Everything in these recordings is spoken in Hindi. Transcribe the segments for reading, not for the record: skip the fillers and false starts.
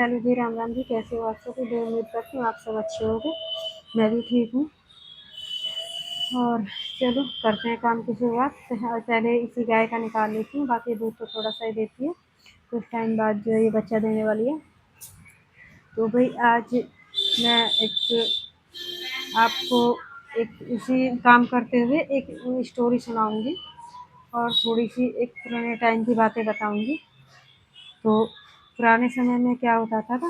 हेलो जी, राम राम जी। कैसे हो आप सब? मैं उम्मीद करती हूँ आप सब अच्छे होंगे। मैं भी ठीक हूँ। और चलो करते हैं काम की शुरुआत। पहले इसी गाय का निकाल लेती हूँ, बाकी दूध तो थोड़ा सा ही देती है। कुछ टाइम बाद जो है ये बच्चा देने वाली है। तो भाई आज मैं आपको एक इसी काम करते हुए एक स्टोरी सुनाऊंगी और थोड़ी सी एक पुराने टाइम की बातें बताऊंगी। तो पुराने समय में क्या होता था ना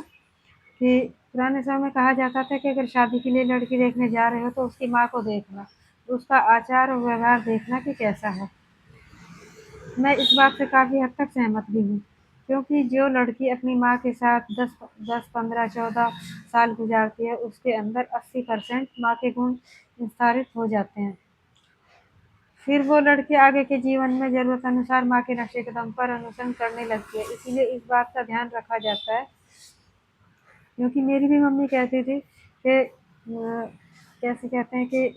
कि पुराने समय में कहा जाता था कि अगर शादी के लिए लड़की देखने जा रहे हो तो उसकी माँ को देखना, तो उसका आचार और व्यवहार देखना कि कैसा है। मैं इस बात से काफ़ी हद तक सहमत भी हूँ, क्योंकि जो लड़की अपनी माँ के साथ 10, 15, 14 साल गुजारती है उसके अंदर 80% माँ के गुण विस्तारित हो जाते हैं। फिर वो लड़की आगे के जीवन में ज़रूरत अनुसार माँ के नक्शे कदम पर अनुसरण करने लगती है। इसीलिए इस बात का ध्यान रखा जाता है, क्योंकि मेरी भी मम्मी कहती थी कि कैसे कहते हैं कि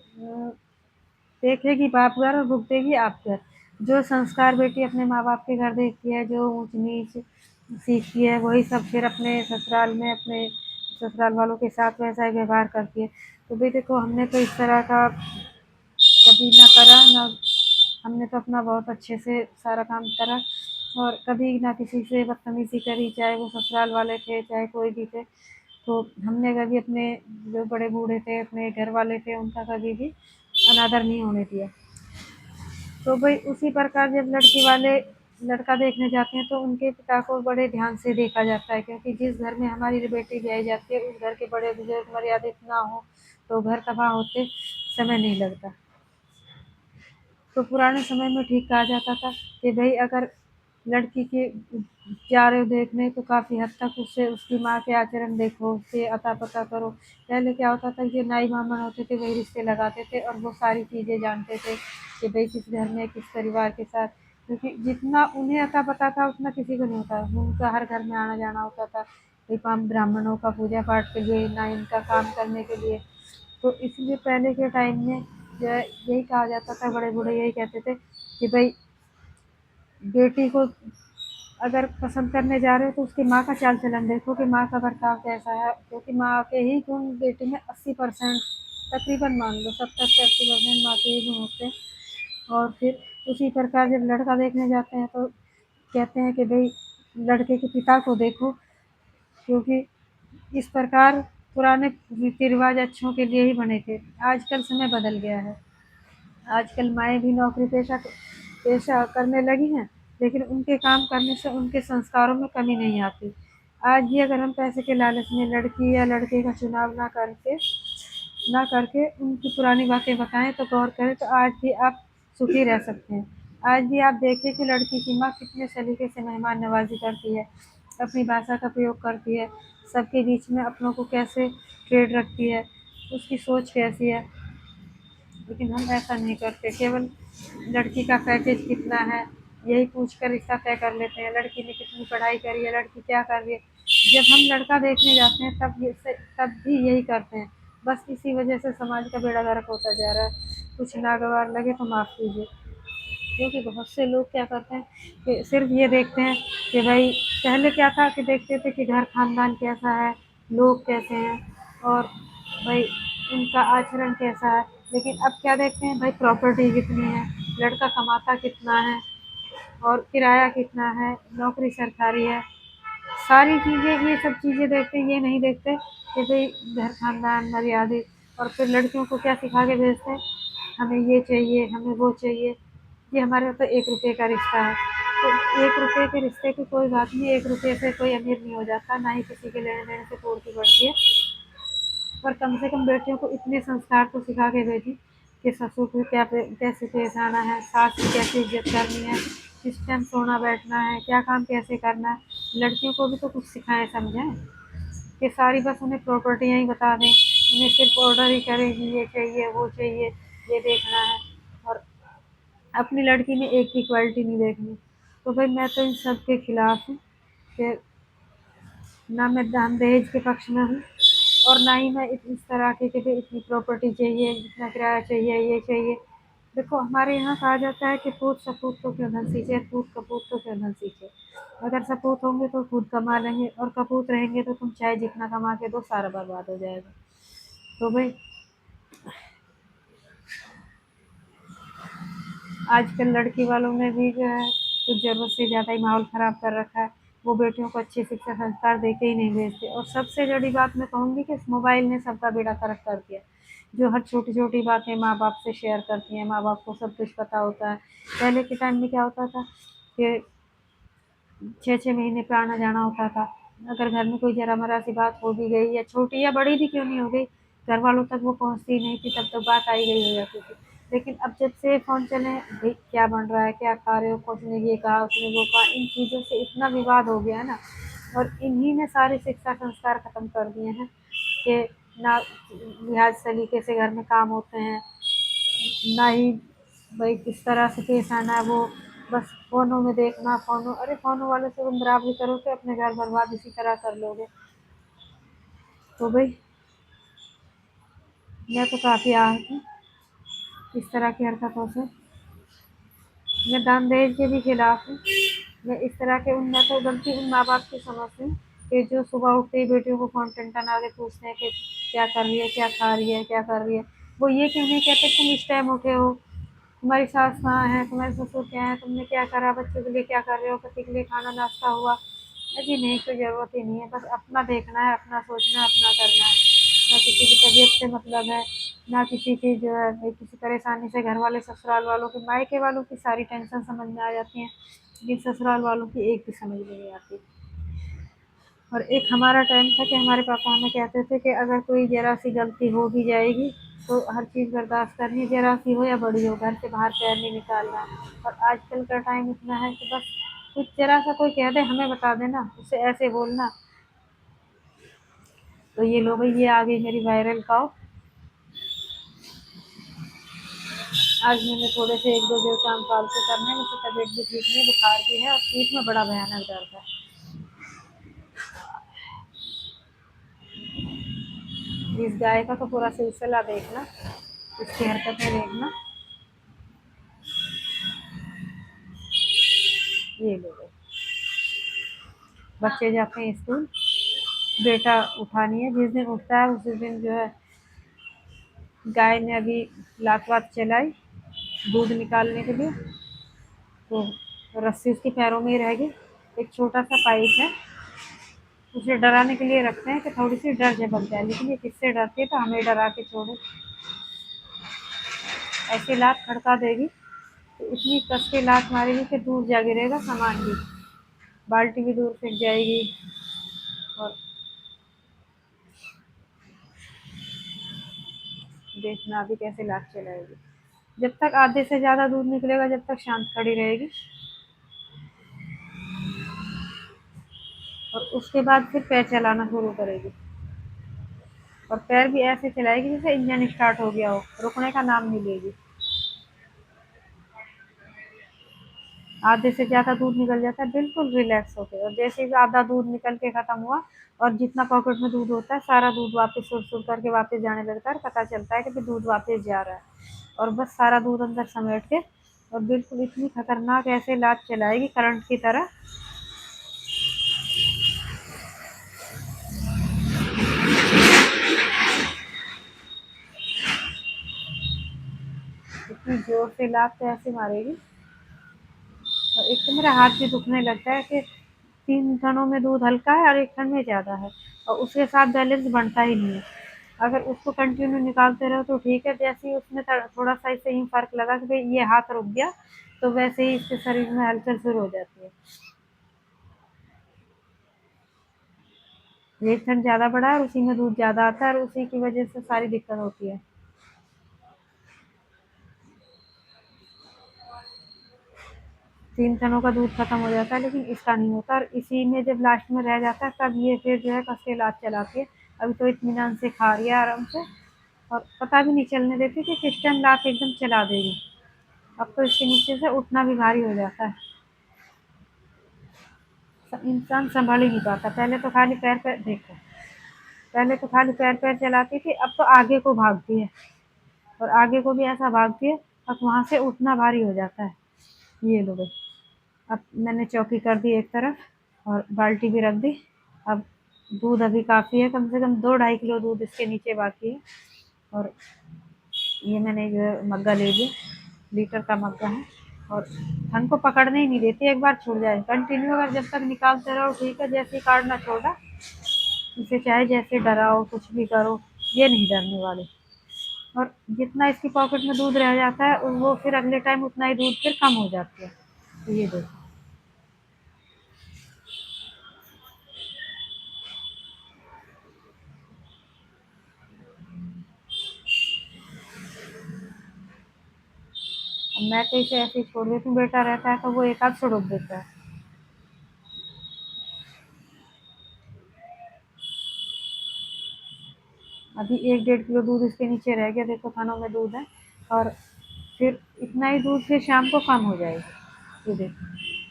देखेगी बाप घर और भुगतेगी आप घर। जो संस्कार बेटी अपने माँ बाप के घर देखती है, जो ऊंच नीच सीखती है, वही सब फिर अपने ससुराल में अपने ससुराल वालों के साथ वैसा ही व्यवहार करती है। तो भाई देखो, हमने तो इस तरह का कभी ना करा ना। हमने तो अपना बहुत अच्छे से सारा काम करा और कभी ना किसी से बदतमीजी करी, चाहे वो ससुराल वाले थे चाहे कोई भी थे। तो हमने कभी अपने जो बड़े बूढ़े थे, अपने घर वाले थे, उनका कभी भी अनादर नहीं होने दिया। तो भाई उसी प्रकार जब लड़की वाले लड़का देखने जाते हैं तो उनके पिता को बड़े ध्यान से देखा जाता है, क्योंकि जिस घर में हमारी बेटी ब्याई जाती है उस घर के बड़े बुजुर्ग मर्यादित ना हो तो घर तबाह होते समय नहीं लगता। तो पुराने समय में ठीक कहा जाता था कि भाई अगर लड़की के जा रहे हो देखने तो काफ़ी हद तक उससे उसकी माँ के आचरण देखो, उससे अता पता करो। पहले क्या होता था कि नाई ब्राह्मण होते थे, वही रिश्ते लगाते थे और वो सारी चीज़ें जानते थे कि भाई किस घर में किस परिवार के साथ, क्योंकि जितना उन्हें अता पता था उतना किसी को नहीं होता। उनका हर घर में आना जाना होता था भाई काम ब्राह्मणों का पूजा पाठ के लिए ना, इनका काम करने के लिए। तो इसलिए पहले के टाइम में जो है यही कहा जाता था, बड़े बूढ़े यही कहते थे कि भाई बेटी को अगर पसंद करने जा रहे हो तो उसकी माँ का चाल चलन देखो कि माँ का बर्ताव कैसा है, क्योंकि माँ के ही गुण बेटी में 80%, तकरीबन मान लो 70 से 80% माँ के ही गुण होते हैं। और फिर उसी प्रकार जब लड़का देखने जाते हैं तो कहते हैं कि भाई लड़के के पिता को देखो, क्योंकि इस प्रकार पुराने रीति रिवाज अच्छों के लिए ही बने थे। आजकल समय बदल गया है, आजकल माएँ भी नौकरी पेशा पेशा करने लगी हैं, लेकिन उनके काम करने से उनके संस्कारों में कमी नहीं आती। आज भी अगर हम पैसे के लालच में लड़की या लड़के का चुनाव ना करके उनकी पुरानी बातें बताएँ तो गौर करें तो आज भी आप सुखी रह सकते हैं। आज भी आप देखें कि लड़की की माँ कितने सलीके से मेहमान नवाज़ी करती है, अपनी भाषा का प्रयोग करती है, सबके बीच में अपनों को कैसे ट्रेड रखती है, उसकी सोच कैसी है। लेकिन हम ऐसा नहीं करते, केवल लड़की का पैकेज कितना है यही पूछ कर रिश्ता तय कर लेते हैं। लड़की ने कितनी पढ़ाई करी है, लड़की क्या कर रही है। जब हम लड़का देखने जाते हैं तब भी यही करते हैं। बस इसी वजह से समाज का बेड़ा गर्क होता जा रहा है। कुछ नागवार लगे तो माफ़ कीजिए, क्योंकि बहुत से लोग क्या करते हैं कि सिर्फ ये देखते हैं कि भाई पहले क्या था कि देखते थे कि घर खानदान कैसा है, लोग कैसे हैं और भाई उनका आचरण कैसा है। लेकिन अब क्या देखते हैं भाई प्रॉपर्टी कितनी है, लड़का कमाता कितना है और किराया कितना है, नौकरी सरकारी है। सारी चीज़ें ये सब चीज़ें देखते हैं, ये नहीं देखते कि भाई घर खानदान मर्यादित। और फिर लड़कियों को क्या सिखा के भेजते हैं, हमें ये चाहिए हमें वो चाहिए। ये हमारे तो 1 रुपये का रिश्ता है, तो 1 रुपये के रिश्ते की कोई बात नहीं, 1 रुपये से कोई अमीर नहीं हो जाता, ना ही किसी के लेने देने से पूर्ति बढ़ती है। पर कम से कम बेटियों को इतने संस्कार तो सिखा के भेजें कि ससुर को कैसे पेश आना है, सास की कैसे इज्जत करनी है, किस टाइम सोना बैठना है, क्या काम कैसे करना है। लड़कियों को भी तो कुछ सिखाएं समझाएं कि सारी बस उन्हें प्रॉपर्टियाँ ही बता दें, उन्हें सिर्फ ऑर्डर ही करें ये चाहिए वो चाहिए, ये देखना है। और अपनी लड़की में एक भी क्वालिटी नहीं देखनी। तो भाई मैं तो इन सब के खिलाफ हूँ कि ना मैं दान दहेज के पक्ष में हूँ और ना ही मैं इस तरह के कि भाई इतनी प्रॉपर्टी चाहिए, इतना किराया चाहिए, ये चाहिए। देखो हमारे यहाँ कहा जाता है कि पूत सपूत तो क्यों न सींचे, पूत कपूत तो क्यों न सींचे। अगर सपूत होंगे तो खुद कमा लेंगे, और कपूत रहेंगे तो तुम चाहे जितना कमा के दो सारा बर्बाद हो जाएगा। तो भाई आजकल लड़की वालों ने भी जो है कुछ ज़रूरत से ज़्यादा ही माहौल ख़राब कर रखा है। वो बेटियों को अच्छी शिक्षा संस्कार दे के ही नहीं भेजते, और सबसे बड़ी बात मैं कहूँगी कि इस मोबाइल ने सबका बेड़ा गर्क कर दिया। जो हर छोटी-छोटी बातें माँ-बाप से शेयर करती हैं, माँ-बाप को सब कुछ पता होता है। पहले के टाइम में क्या होता था कि 6-6 महीने पे आना-जाना होता था। अगर घर में कोई ज़रा-मरा सी बात हो भी गई, या छोटी या बड़ी भी क्यों नहीं हो गई, घर वालों तक वो पहुँचती नहीं थी, तब तक बात आई गई हो जाती थी। लेकिन अब जब से फ़ोन चले हैं, भई क्या बन रहा है, क्या खा रहे हो, उसने ये कहा, उसने वो कहा, इन चीज़ों से इतना विवाद हो गया है ना, और इन्हीं ने सारे शिक्षा संस्कार खत्म कर दिए हैं कि ना लिहाज़ सलीके से घर में काम होते हैं, ना ही भाई किस तरह से पेश आना है। वो बस फ़ोनों में देखना, फ़ोनों, अरे फ़ोनों वाले से तुम बराबरी करो कि अपने घर बर्बाद इसी तरह कर लोगे। तो भाई मैं तो काफ़ी आहत हूँ इस तरह की हरकतों से। मैं दान दहेज के भी खिलाफ हूँ। मैं इस तरह के उन, मैं तो बल्कि उन माँ बाप की समझती हूँ कि जो सुबह उठते ही बेटियों को फ़ोन टन-टना के पूछते हैं कि क्या कर रही है, क्या खा रही है, क्या कर रही है। वो ये क्यों नहीं कहते तुम इस टाइम उठे हो, तुम्हारी सास कहाँ है, तुम्हारे ससुर क्या है, तुमने क्या करा, बच्चों के लिए क्या कर रहे हो, पति के लिए खाना नाश्ता हुआ। अजी नहीं, कोई ज़रूरत ही नहीं है, बस अपना देखना है, अपना सोचना है, अपना करना है। ना किसी की तबीयत से मतलब है, ना किसी की जो है भाई किसी परेशानी से। घर वाले ससुराल वालों की, मायके वालों की सारी टेंशन समझ में आ जाती हैं, लेकिन ससुराल वालों की एक भी समझ में नहीं आती। और एक हमारा टाइम था कि हमारे पापा हमें कहते थे कि अगर कोई ज़रा सी गलती हो भी जाएगी तो हर चीज़ बर्दाश्त करनी है, ज़रा सी हो या बड़ी हो, घर से बाहर पैर नहीं निकालना है। और आजकल का टाइम इतना है कि बस कुछ ज़रा सा कोई कह दे हमें बता देना, उसे ऐसे बोलना। तो ये लो भाई, ये आ गई मेरी वायरल काऊ। आज मैंने थोड़े से 1-2 दिन काम फालतू करने हैं, मुझसे तबीयत भी ठीक नहीं है, बुखार भी है और पीठ में बड़ा भयानक दर्द है। इस गाय का तो पूरा सिलसिला देखना, इसकी हरकतें देखना। ये लो भाई, बच्चे जाते हैं स्कूल, बेटा उठा नहीं है। जिस दिन उठता है उसी दिन जो है गाय ने अभी लात वात चलाई दूध निकालने के लिए, तो रस्सी उसके पैरों में ही रह गई। एक छोटा सा पाइप है, उसे डराने के लिए रखते हैं कि थोड़ी सी डर झपक जाए, लेकिन ये किससे डरती है तो हमें डरा के छोड़े। ऐसी लात खड़का देगी, तो इतनी कस के लात मारेगी कि दूर जा गिरेगा सामान भी, बाल्टी भी दूर फेंक जाएगी। और देखना अभी कैसे लात चलाएगी। जब तक आधे से ज़्यादा दूध निकलेगा, जब तक शांत खड़ी रहेगी, और उसके बाद फिर पैर चलाना शुरू करेगी। और पैर भी ऐसे चलाएगी जैसे इंजन स्टार्ट हो गया हो, रुकने का नाम नहीं लेगी। आधे से ज़्यादा दूध निकल जाता है बिल्कुल रिलैक्स होके, और जैसे ही आधा दूध निकल के ख़त्म हुआ और जितना पॉकेट में दूध होता है सारा दूध वापस सुर-सुर करके वापस जाने लगता है, और पता चलता है कि भाई दूध वापस जा रहा है। और बस सारा दूध अंदर समेट के, और बिल्कुल इतनी खतरनाक ऐसे लात चलाएगी करंट की तरह, इतनी ज़ोर से लात तो ऐसे मारेगी। और एक तो मेरा हाथ भी दुखने लगता है कि 3 थनों में दूध हल्का है और 1 थन में ज़्यादा है, और उसके साथ बैलेंस बनता ही नहीं है। अगर उसको कंटिन्यू निकालते रहो तो ठीक है, जैसे ही उसमें थोड़ा-सा इससे यूँ फ़र्क लगा कि भई ये हाथ रुक गया, तो वैसे ही इसके शरीर में हलचल शुरू हो जाती है। 1 थन ज़्यादा बड़ा है और उसी में दूध ज़्यादा आता है, और उसी की वज़ह से सारी दिक्कत होती है। 3 थनों का दूध खत्म हो जाता है, लेकिन इसका नहीं होता, और इसी में जब लास्ट में रह जाता है तब ये फिर जो है कस के इलाज चलाती है। अभी तो इत्मीनान से खा रही है आराम से, और पता भी नहीं चलने देती कि किस टाइम लात एकदम चला देगी। अब तो इसके नीचे से उठना भी भारी हो जाता है, इंसान संभल ही नहीं पाता। पहले तो खाली पैर पैर देखो, पहले तो खाली पैर पैर चलाती थी, अब तो आगे को भागती है, और आगे को भी ऐसा भागती है अब वहाँ से उठना भारी हो जाता है। ये लो भाई, अब मैंने चौकी कर दी एक तरफ और बाल्टी भी रख दी। अब दूध अभी काफ़ी है, कम से कम 2-2.5 किलो दूध इसके नीचे बाकी है। और ये मैंने एक मग्गा ले लिया, लीटर का मग्गा है। और थन को पकड़ने ही नहीं देती, एक बार छूट जाए कंटिन्यू अगर जब तक निकालते रहो ठीक है, जैसे ही काटना छोड़ा इसे चाहे जैसे डराओ कुछ भी करो, ये नहीं डरने वाले। और जितना इसकी पॉकेट में दूध रह जाता है वो फिर अगले टाइम उतना ही दूध फिर कम हो जाती है। तो ये देखो, अब मैं तो इसे ऐसे ही छोड़ देती हूँ, बेटा रहता है तो वो एक आध छुड़क देता है। अभी 1-1.5 किलो दूध इसके नीचे रह गया, देखो थानों में दूध है। और फिर इतना ही दूध फिर शाम को कम हो जाएगा। ये देखो,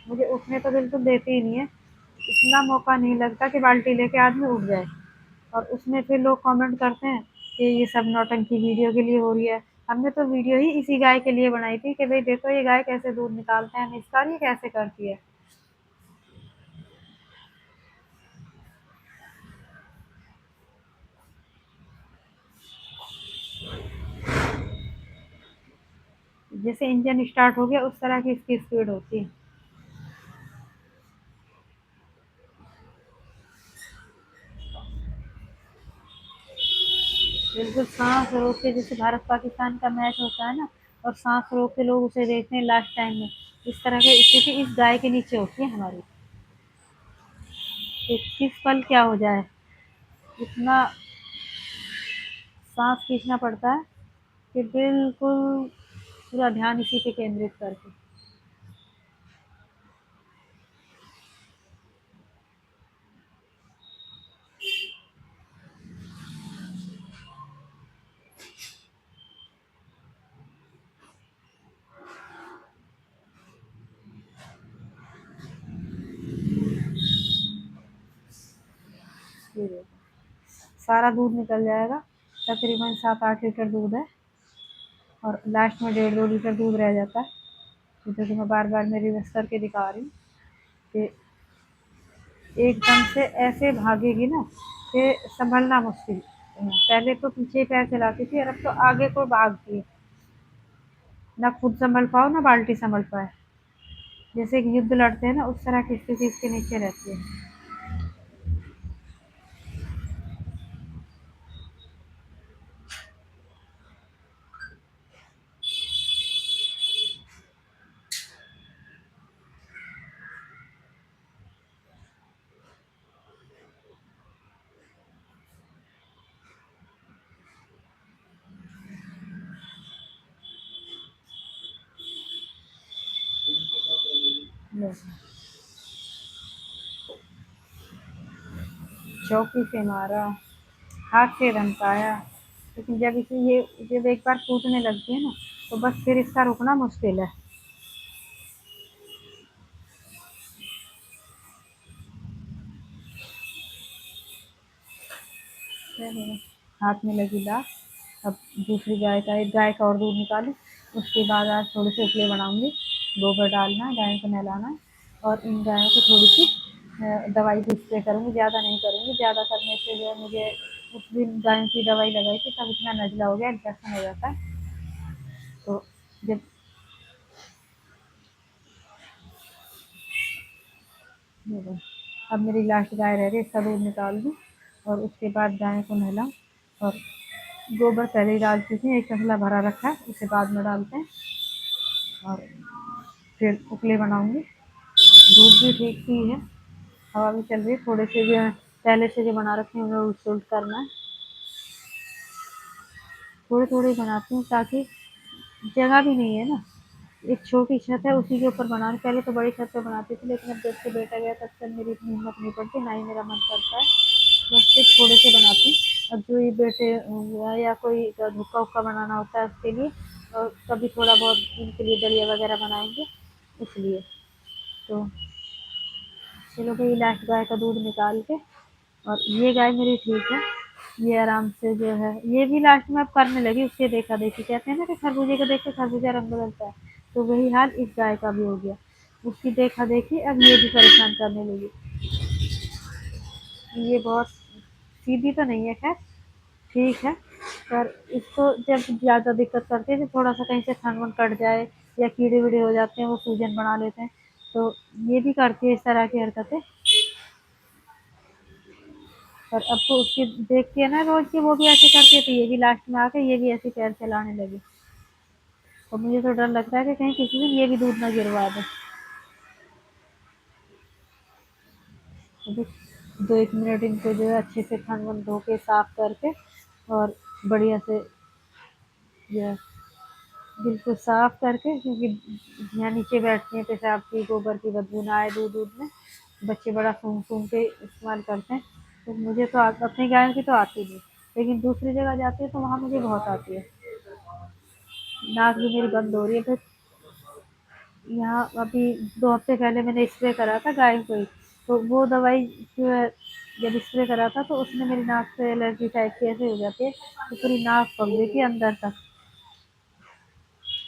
मुझे उठने तो बिल्कुल देती ही नहीं है, इतना मौका नहीं लगता कि बाल्टी लेके आदमी उठ जाए। और उसमें फिर लोग कमेंट करते हैं कि ये सब नौटंकी वीडियो के लिए हो रही है। हमने तो वीडियो ही इसी गाय के लिए बनाई थी कि भाई देखो ये गाय कैसे दूध निकालते हैं, निस्तार ये कैसे करती है। जैसे इंजन स्टार्ट हो गया उस तरह की इसकी स्पीड होती है। बिल्कुल सांस रोक के, जैसे भारत पाकिस्तान का मैच होता है ना, और सांस रोक के लोग उसे देखते हैं लास्ट टाइम में, इस तरह की स्थिति इस गाय के नीचे होती है हमारी। कि किस पल क्या हो जाए, इतना सांस खींचना पड़ता है कि बिल्कुल पूरा ध्यान इसी पे केंद्रित करके। ये देखो, सारा दूध निकल जाएगा, तकरीबन 7-8 लीटर दूध है। और लास्ट में 1.5-2 लीटर दूध रह जाता है। तो जैसे मैं बार बार में रिवर्स करके दिखा रही हूँ कि एकदम से ऐसे भागेगी ना कि संभलना मुश्किल। पहले तो पीछे पैर चलाती थी और अब तो आगे को भागती है, ना खुद संभल पाओ ना बाल्टी संभल पाए। जैसे एक युद्ध लड़ते हैं ना, उस तरह की स्थिति इसके नीचे रहती है। चौकी से मारा, हाथ से धमकाया, लेकिन जब इसे ये जब एक बार फूटने लगती है ना, तो बस फिर इसका रुकना मुश्किल है। चलो, हाथ में लगी लाश। अब दूसरी गाय का, एक गाय का और दूध निकालूं। उसके बाद आज थोड़े से उपले बनाऊंगी। गोबर डालना है, गाय को नहलाना है। और इन गायों को थोड़ी सी दवाई भी स्प्रे करूँगी, ज़्यादा नहीं करूँगी, ज़्यादा करने से जो है मुझे उस दिन गायों की दवाई लगाई थी तब इतना नज़ला हो गया, इन्फेक्शन हो जाता है। तो जब देखो, अब मेरी लास्ट गाय रह गई, इसका दूध निकाल दूँ और उसके बाद गाय को नहलाऊँ। और गोबर पहले ही डाल चुकी हूँ, एक तसला भरा रखा है, उसे बाद में डालते हैं। और फिर उपले बनाऊँगी। दूध भी ठीक ही है, हवा भी चल रही है, थोड़े से जो है पहले से जो बना रखे हैं उन्हें उल्ट उल्ट करना है। थोड़े थोड़े ही बनाती हूँ ताकि जगह भी नहीं है ना, एक छोटी छत है उसी के ऊपर बना रही। पहले तो बड़ी छत पे बनाती थी, लेकिन अब जब से बेटा गया तब से मेरी इतनी हिम्मत नहीं पड़ती, ना ही मेरा मन करता है। बस सिर्फ थोड़े से बनाती हूँ। अब जो ये बेटे हुआ या कोई हुक्का हुक्का बनाना होता है उसके लिए, और कभी थोड़ा बहुत उनके लिए दलिया वगैरह बनाएंगे, इसलिए। तो चलो भाई, लास्ट गाय का दूध निकाल के, और ये गाय मेरी ठीक है। ये आराम से जो है ये भी लास्ट में अब करने लगी उसके देखा देखी। कहते हैं ना कि खरबूजे को देख के खरबूजा रंग बदलता है, तो वही हाल इस गाय का भी हो गया। उसकी देखा देखी अब ये भी परेशान करने लगी। ये बहुत सीधी तो नहीं है खैर, ठीक है, पर इसको जब ज़्यादा दिक्कत करती है, जब थोड़ा-सा कहीं से थन-वन कट जाए या कीड़े-वीड़े हो जाते हैं, वो सूजन बना लेते हैं, तो ये भी करती है इस तरह की हरकतें। पर अब तो उसकी देखती है ना रोज़ की वो भी ऐसे करती है, तो ये भी लास्ट में आके ये भी ऐसे पैर चलाने लगी। और मुझे तो डर लगता है कि कहीं किसी दिन ये भी दूध ना गिरवा दे। अभी 2-1 मिनट इनको जो है अच्छे से थन-वन धो के साफ करके और बढ़िया से जो है बिल्कुल साफ करके, क्योंकि यहाँ नीचे बैठती हैं पेशाब की गोबर की बदबू ना आए दूध दूध में। बच्चे बड़ा सूंघ सूंघ के इस्तेमाल करते हैं, तो मुझे तो अपनी गाय की तो आती नहीं, लेकिन दूसरी जगह जाती है तो वहाँ मुझे बहुत आती है। नाक भी मेरी बंद हो रही है। फिर यहाँ अभी 2 हफ्ते पहले मैंने स्प्रे करा था गाय को ही, तो वो दवाई जो है जब स्प्रे करा था तो उसमें मेरी नाक से एलर्जी टाइप की ऐसे हो जाती है, तो पूरी नाक पक गई थी अंदर तक।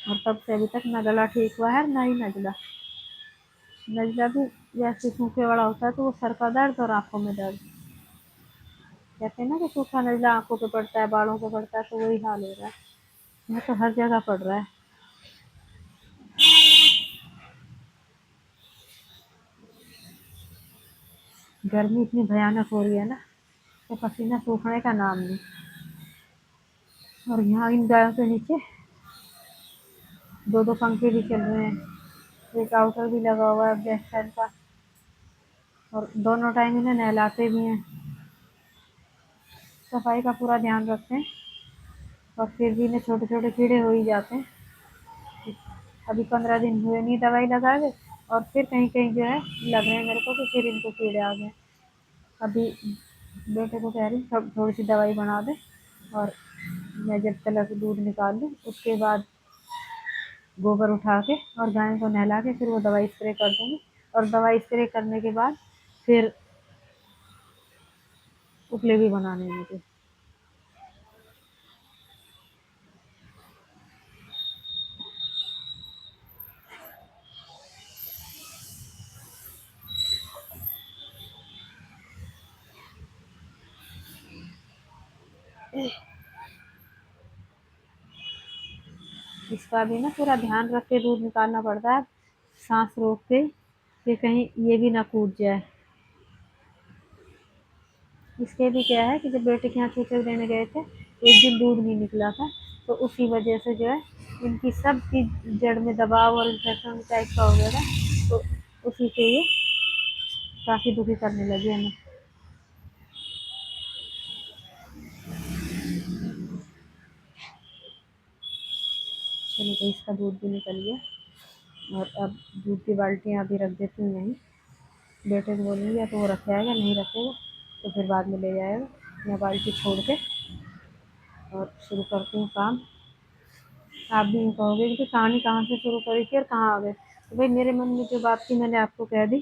और तब से अभी तक ना गला ठीक हुआ है ना ही नजला। नजला भी जैसे सूखे वाला होता है तो वो सर का दर्द और आंखों में दर्द। कहते हैं ना कि सूखा नजला आंखों पे पड़ता है, बालों पे पड़ता है, तो वही हाल हो रहा है। यहाँ तो हर जगह पड़ रहा है। गर्मी इतनी भयानक हो रही है ना, तो पसीना सूखने का नाम नहीं। और यहाँ इन गायों के नीचे 2-2 पंखे भी चल रहे हैं, एक आउटर भी लगा हुआ है ब्लैक फैन का, और दोनों टाइम इन्हें नहलाते भी हैं। सफाई का पूरा ध्यान रखते हैं, और फिर भी इन्हें छोटे छोटे कीड़े हो ही जाते हैं। अभी 15 दिन हुए नहीं दवाई लगाए, और फिर कहीं कहीं जो है लग रहे हैं मेरे को कि फिर इनको कीड़े आ गए। अभी बेटे को कह रही हूँ थोड़ी सी दवाई बना दे, और मैं जब तक दूध निकाल लूँ उसके बाद गोबर उठा के और गाय को नहला के फिर वो दवाई स्प्रे कर दूँगी। और दवाई स्प्रे करने के बाद फिर उपले भी बनाने हैं मुझे। इसका भी ना पूरा ध्यान रख के दूध निकालना पड़ता है, सांस रोक के, कि कहीं ये भी ना कूद जाए। इसके भी क्या है कि जब बेटे के यहाँ चूचे देने गए थे, एक दिन दूध नहीं निकला था, तो उसी वजह से जो है इनकी सब की जड़ में दबाव और इन्फेक्शन टाइप का हो गया था, तो उसी से ये काफ़ी दुखी करने लगी हमें। चलो तो इसका दूध भी निकल गया, और अब दूध की बाल्टियाँ अभी रख देती हूँ यहीं। बेटे को बोलूँगी या तो वो रख जाएगा, नहीं रखेगा तो फिर बाद में ले जाएगा। मैं बाल्टी छोड़ के और शुरू करती हूँ काम। आप भी यूँ कहोगे कि कहानी कहाँ से शुरू करी थी और कहाँ आ गए, तो भाई मेरे मन में जो बात थी मैंने आपको कह दी।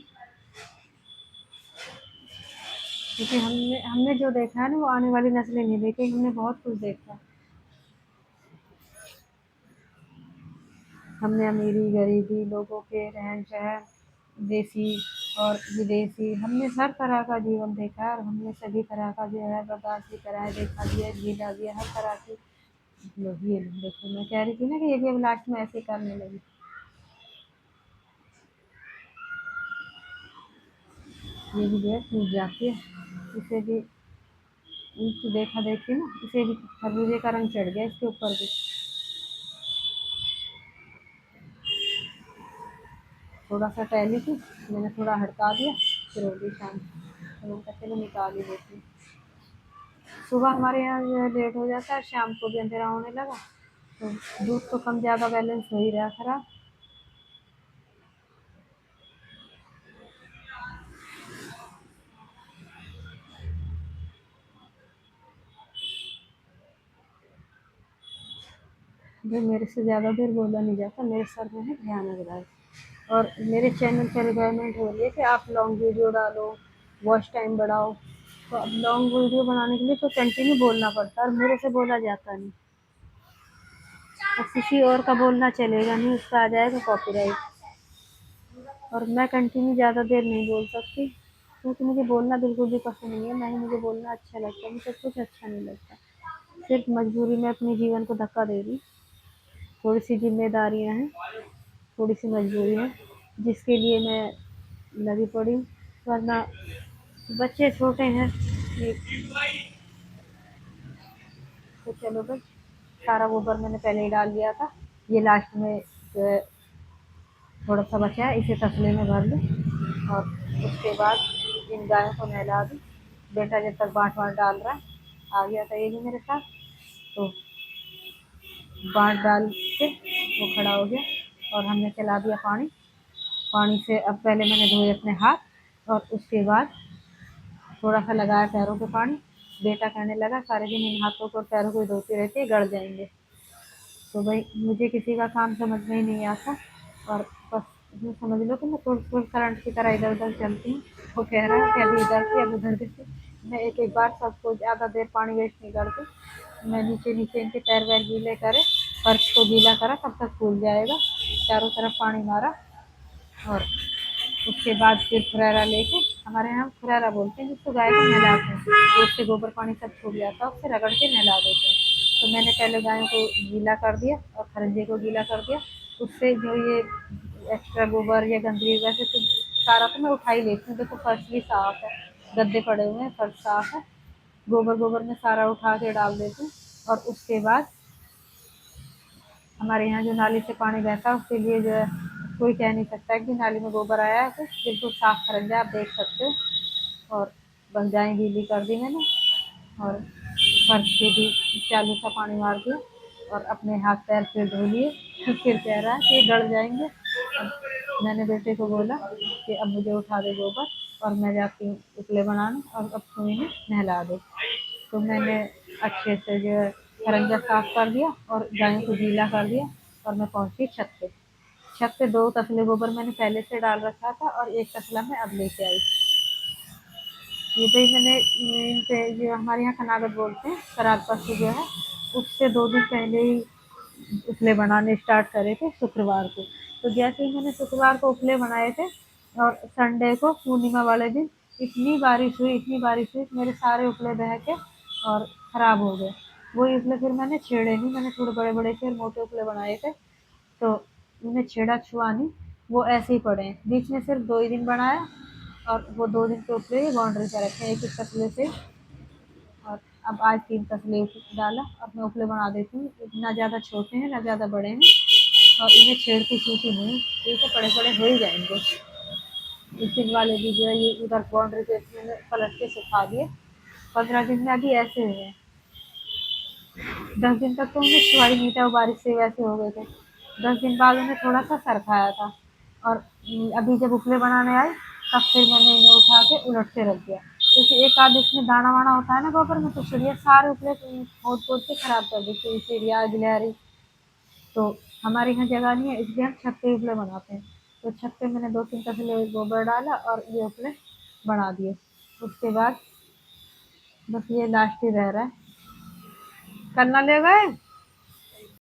क्योंकि हमने हमने जो देखा है ना वो आने वाली नस्लें नहीं देखी, हमने बहुत कुछ देखा। हमने अमीरी गरीबी लोगों के रहन सहन, देसी और विदेशी, हमने हर तरह का जीवन देखा है, और हमने सभी तरह का जो है बर्दाश्त भी करा है, देखा भी है, झेला भी है, हर तरह की। लोग ये लोग देखो, मैं कह रही थी ना कि ये भी अब लास्ट में ऐसे करने लगी। ये भी जो है टूट जाती है, इसे भी इनकी देखा देखी ना, इसे भी खरबूजे का रंग चढ़ गया इसके ऊपर भी। थोड़ा सा टहली थी, मैंने थोड़ा हड़का दिया, फिर हो गई शाम, तो मैंने कहा चलो निकाल ही देती हूँ। सुबह हमारे यहाँ जो है लेट हो जाता है, शाम को भी अंधेरा होने लगा, तो दूध तो कम ज़्यादा बैलेंस हो ही रहा खराब। जो मेरे से ज़्यादा देर बोला नहीं जाता, मेरे सर में है भयानक दर्द। और मेरे चैनल पर रिक्वायरमेंट हो रही है कि आप लॉन्ग वीडियो डालो, वॉच टाइम बढ़ाओ, तो अब लॉन्ग वीडियो बनाने के लिए तो कंटिन्यू बोलना पड़ता है और मेरे से बोला जाता नहीं। और किसी और का बोलना चलेगा नहीं, उसका आ जाएगा कॉपीराइट। और मैं कंटिन्यू ज़्यादा देर नहीं बोल सकती, क्योंकि मुझे बोलना बिल्कुल भी पसंद नहीं है, ना ही मुझे बोलना अच्छा लगता है, मुझे कुछ अच्छा नहीं लगता। सिर्फ मजबूरी में अपने जीवन को धक्का दे रही। थोड़ी सी जिम्मेदारियां हैं, थोड़ी सी मजबूरी है, जिसके लिए मैं लगी पड़ी हूँ। वरना बच्चे छोटे हैं तो चलो भाई, सारा गोबर मैंने पहले ही डाल दिया था। ये लास्ट में जो है थोड़ा सा बचा है, इसे तसले में भर लूँ और उसके बाद इन गायों को नहला दूँ। बेटा जब तक बाँट वाँट डाल रहा है, आ गया था ये भी मेरे साथ, तो बाँट डाल के वो खड़ा हो गया और हमने चला दिया पानी। पानी से अब पहले मैंने धोए अपने हाथ और उसके बाद थोड़ा सा लगाया पैरों पे पानी। बेटा कहने लगा सारे दिन इन हाथों को और पैरों को धोते रहते गड़ जाएंगे। तो भाई मुझे किसी का काम समझ में ही नहीं आता और बस यूँ समझ लो कि मैं फुल करंट की तरह इधर उधर चलती हूँ। वो कह रहा है कि अभी इधर से अभी उधर से। मैं एक एक बार सबको ज़्यादा देर पानी वेस्ट नहीं करती। मैं नीचे नीचे इनके पैर वैर गीले करे, फर्श को गीला करा, तब तक फूल जाएगा। चारों तरफ पानी मारा और उसके बाद फिर फुरैरा लेके, हमारे यहाँ फुरैरा बोलते हैं जिसको गाय को नहलाते हैं, तो उससे गोबर पानी सब छूट जाता है, उससे रगड़ के नहला देते हैं। तो मैंने पहले गायों को गीला कर दिया और खरंजे को गीला कर दिया। उससे जो ये एक्स्ट्रा गोबर या गंदगी वैसे तो सारा तो मैं उठा ही लेती हूँ। देखो फर्श भी साफ है, गद्दे पड़े हुए हैं, फर्श साफ है, गोबर गोबर में सारा उठा के डाल देती हूँ। और उसके बाद हमारे यहाँ जो नाली से पानी बहता है उसके लिए जो है कोई कह नहीं सकता है कि नाली में गोबर आया है, तो बिल्कुल साफ खरंजा आप देख सकते हो। और बस गाय गीली कर दी मैंने और फर्श पे भी चालू सा पानी मार दिया और अपने हाथ पैर फिर धो लिए। फिर कह रहा है कि ये गड़ जाएंगे। अब मैंने बेटे को बोला कि अब मुझे उठा दे गोबर और मैं जाती हूँ उपले बनाने और अब तुम इन्हें नहला दे। तो मैंने अच्छे से जो है खरंजा साफ कर दिया और गायों को गीला कर दिया और मैं पहुंची छत पे। छत पे 2 तसले गोबर मैंने पहले से डाल रखा था और 1 तसला मैं अब लेके आई। ये भाई मैंने इन पे जो हमारे यहाँ कनागत बोलते हैं, श्राद्ध पशु जो है, उससे 2 दिन पहले ही उपले बनाने स्टार्ट करे थे शुक्रवार को। तो जैसे ही मैंने शुक्रवार को उपले बनाए थे और संडे को पूर्णिमा वाले दिन इतनी बारिश हुई कि मेरे सारे उपले बह के और ख़राब हो गए। वही उपले फिर मैंने छेड़े नहीं, मैंने थोड़े बड़े-बड़े से और मोटे उपले बनाए थे, तो उन्हें छेड़ा छुआ नहीं, वो ऐसे ही पड़े हैं। बीच में सिर्फ 2 ही दिन बनाया और वो 2 दिन के उपले बाउंड्री पे रखे हैं एक-एक तसले से। और अब आज 3 तसले डाला, अब मैं उपले बना देती हूँ। ना ज़्यादा छोटे हैं, ना ज़्यादा बड़े हैं और इन्हें छेड़ती-छूती नहीं, ये तो पड़े-पड़े हो ही जाएँगे। इस दिन वाले भी जो है ये उधर बाउंड्री पे मैंने पलट के सुखा दिए। 15 दिन में अभी ऐसे हुए हैं। 10 दिन तक तो उन्हें छुआ ही नहीं था, वो बारिश से वैसे हो गए थे। 10 दिन बाद उन्हें थोड़ा-सा सरकाया था और अभी जब उपले बनाने आई, तब फिर मैंने इन्हें उठा के उलट के रख दिया। क्योंकि एक आध इसमें दाना-वाना होता है ना गोबर में, तो चिड़िया सारे उपले खोद-खोद के खराब कर देती है, चिड़िया, गिलहरी। तो हमारे यहाँ जगह नहीं है, इसलिए हम छत पे उपले बनाते हैं। तो छत पे मैंने 2-3 तसले गोबर डाला और ये उपले बना दिए। उसके बाद बस ये लास्ट ही रह रहा है। कल ना ले गए?